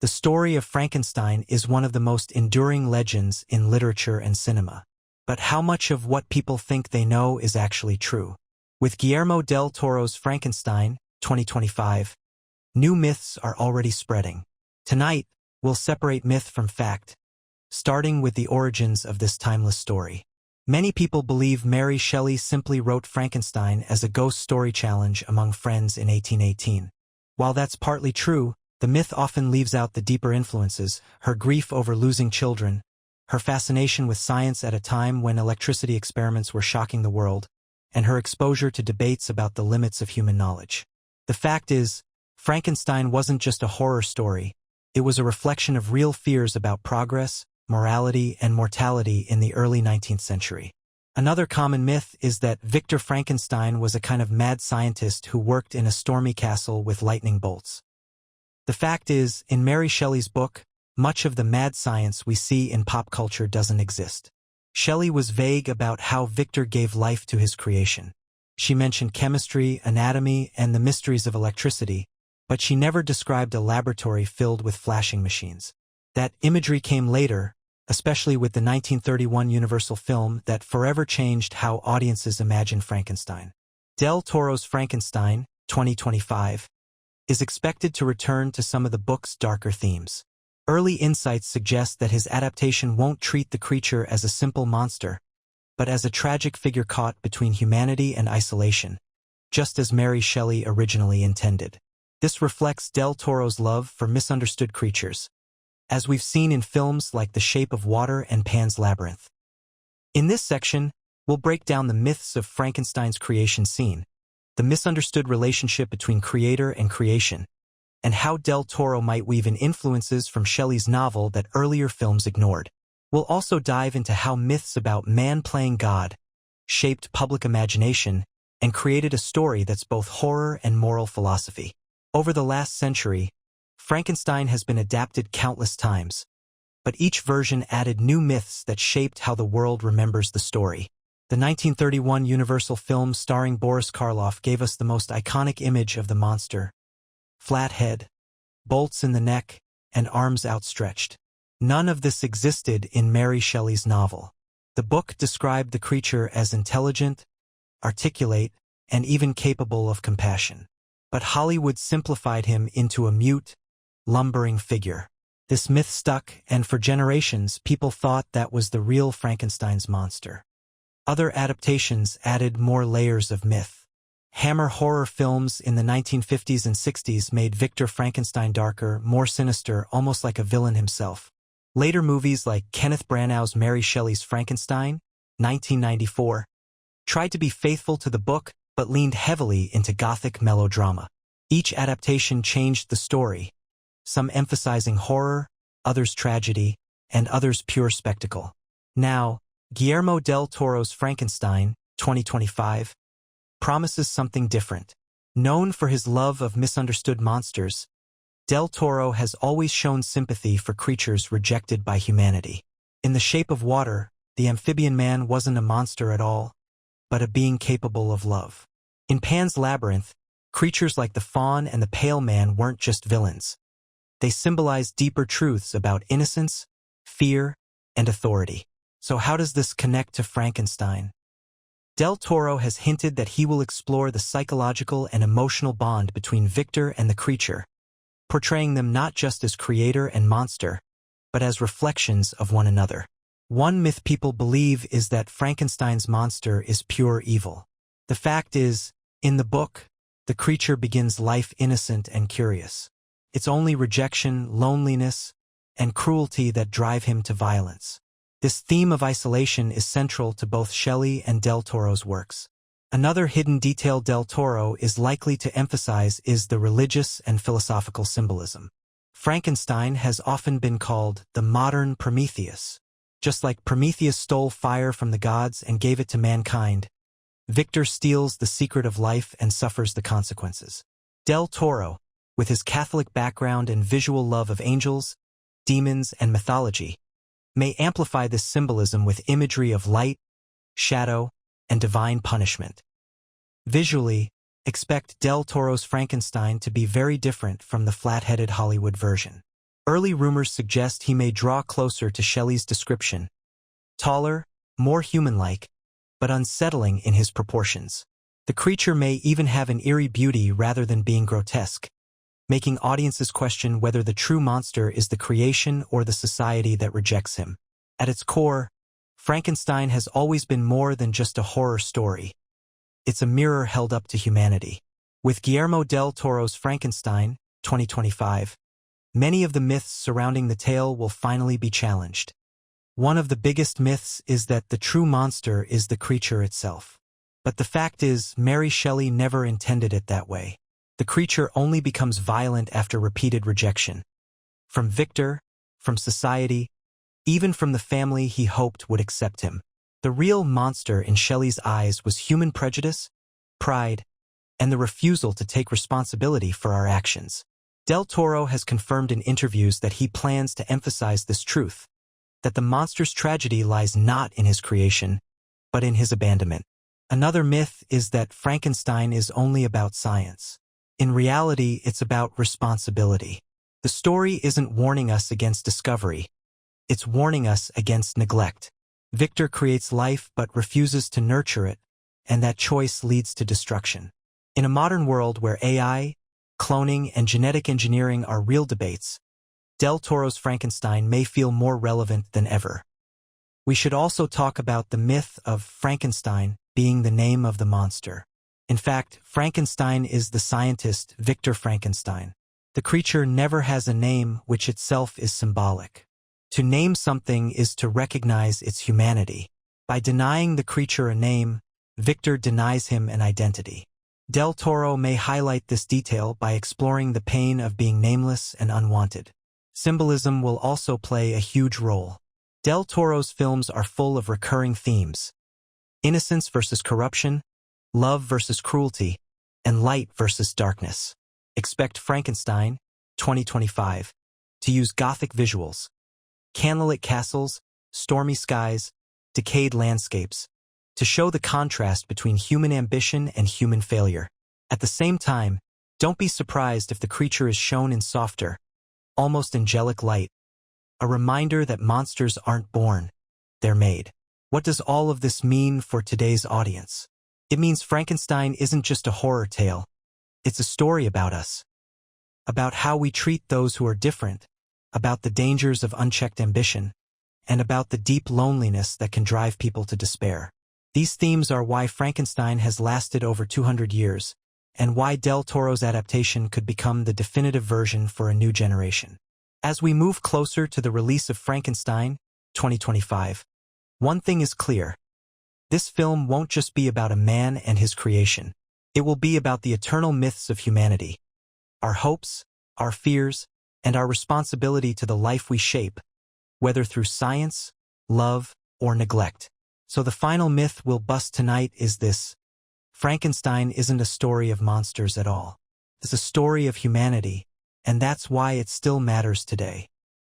The story of Frankenstein is one of the most enduring legends in literature and cinema. But how much of what people think they know is actually true? With Guillermo del Toro's Frankenstein, 2025, new myths are already spreading. Tonight, we'll separate myth from fact, starting with the origins of this timeless story. Many people believe Mary Shelley simply wrote Frankenstein as a ghost story challenge among friends in 1818. While that's partly true, the myth often leaves out the deeper influences: her grief over losing children, her fascination with science at a time when electricity experiments were shocking the world, and her exposure to debates about the limits of human knowledge. The fact is, Frankenstein wasn't just a horror story. It was a reflection of real fears about progress, morality, and mortality in the early 19th century. Another common myth is that Victor Frankenstein was a kind of mad scientist who worked in a stormy castle with lightning bolts. The fact is, in Mary Shelley's book, much of the mad science we see in pop culture doesn't exist. Shelley was vague about how Victor gave life to his creation. She mentioned chemistry, anatomy, and the mysteries of electricity, but she never described a laboratory filled with flashing machines. That imagery came later, especially with the 1931 Universal film that forever changed how audiences imagine Frankenstein. Del Toro's Frankenstein, 2025, is expected to return to some of the book's darker themes. Early insights suggest that his adaptation won't treat the creature as a simple monster, but as a tragic figure caught between humanity and isolation, just as Mary Shelley originally intended. This reflects Del Toro's love for misunderstood creatures, as we've seen in films like The Shape of Water and Pan's Labyrinth. In this section, we'll break down the myths of Frankenstein's creation scene, the misunderstood relationship between creator and creation, and how Del Toro might weave in influences from Shelley's novel that earlier films ignored. We'll also dive into how myths about man playing God shaped public imagination and created a story that's both horror and moral philosophy. Over the last century, Frankenstein has been adapted countless times, but each version added new myths that shaped how the world remembers the story. The 1931 Universal film starring Boris Karloff gave us the most iconic image of the monster: flat head, bolts in the neck, and arms outstretched. None of this existed in Mary Shelley's novel. The book described the creature as intelligent, articulate, and even capable of compassion. But Hollywood simplified him into a mute, lumbering figure. This myth stuck, and for generations people thought that was the real Frankenstein's monster. Other adaptations added more layers of myth. Hammer horror films in the 1950s and 60s made Victor Frankenstein darker, more sinister, almost like a villain himself. Later movies like Kenneth Branagh's Mary Shelley's Frankenstein, 1994, tried to be faithful to the book but leaned heavily into Gothic melodrama. Each adaptation changed the story, some emphasizing horror, others tragedy, and others pure spectacle. Now, Guillermo del Toro's Frankenstein, 2025, promises something different. Known for his love of misunderstood monsters, Del Toro has always shown sympathy for creatures rejected by humanity. In The Shape of Water, the amphibian man wasn't a monster at all, but a being capable of love. In Pan's Labyrinth, creatures like the faun and the pale man weren't just villains. They symbolized deeper truths about innocence, fear, and authority. So how does this connect to Frankenstein? Del Toro has hinted that he will explore the psychological and emotional bond between Victor and the creature, portraying them not just as creator and monster, but as reflections of one another. One myth people believe is that Frankenstein's monster is pure evil. The fact is, in the book, the creature begins life innocent and curious. It's only rejection, loneliness, and cruelty that drive him to violence. This theme of isolation is central to both Shelley and Del Toro's works. Another hidden detail Del Toro is likely to emphasize is the religious and philosophical symbolism. Frankenstein has often been called the modern Prometheus. Just like Prometheus stole fire from the gods and gave it to mankind, Victor steals the secret of life and suffers the consequences. Del Toro, with his Catholic background and visual love of angels, demons, and mythology, may amplify this symbolism with imagery of light, shadow, and divine punishment. Visually, expect Del Toro's Frankenstein to be very different from the flat-headed Hollywood version. Early rumors suggest he may draw closer to Shelley's description. Taller, more human-like, but unsettling in his proportions. The creature may even have an eerie beauty rather than being grotesque, making audiences question whether the true monster is the creation or the society that rejects him. At its core, Frankenstein has always been more than just a horror story. It's a mirror held up to humanity. With Guillermo del Toro's Frankenstein, 2025, many of the myths surrounding the tale will finally be challenged. One of the biggest myths is that the true monster is the creature itself. But the fact is, Mary Shelley never intended it that way. The creature only becomes violent after repeated rejection. From Victor, from society, even from the family he hoped would accept him. The real monster in Shelley's eyes was human prejudice, pride, and the refusal to take responsibility for our actions. Del Toro has confirmed in interviews that he plans to emphasize this truth, that the monster's tragedy lies not in his creation, but in his abandonment. Another myth is that Frankenstein is only about science. In reality, it's about responsibility. The story isn't warning us against discovery. It's warning us against neglect. Victor creates life but refuses to nurture it, and that choice leads to destruction. In a modern world where AI, cloning, and genetic engineering are real debates, Del Toro's Frankenstein may feel more relevant than ever. We should also talk about the myth of Frankenstein being the name of the monster. In fact, Frankenstein is the scientist Victor Frankenstein. The creature never has a name, which itself is symbolic. To name something is to recognize its humanity. By denying the creature a name, Victor denies him an identity. Del Toro may highlight this detail by exploring the pain of being nameless and unwanted. Symbolism will also play a huge role. Del Toro's films are full of recurring themes: innocence versus corruption, love versus cruelty, and light versus darkness. Expect Frankenstein, 2025, to use Gothic visuals, candlelit castles, stormy skies, decayed landscapes, to show the contrast between human ambition and human failure. At the same time, don't be surprised if the creature is shown in softer, almost angelic light, a reminder that monsters aren't born, they're made. What does all of this mean for today's audience? It means Frankenstein isn't just a horror tale. It's a story about us, about how we treat those who are different, about the dangers of unchecked ambition, and about the deep loneliness that can drive people to despair. These themes are why Frankenstein has lasted over 200 years, and why Del Toro's adaptation could become the definitive version for a new generation. As we move closer to the release of Frankenstein, 2025, one thing is clear. This film won't just be about a man and his creation. It will be about the eternal myths of humanity, our hopes, our fears, and our responsibility to the life we shape, whether through science, love, or neglect. So the final myth we'll bust tonight is this: Frankenstein isn't a story of monsters at all. It's a story of humanity, and that's why it still matters today.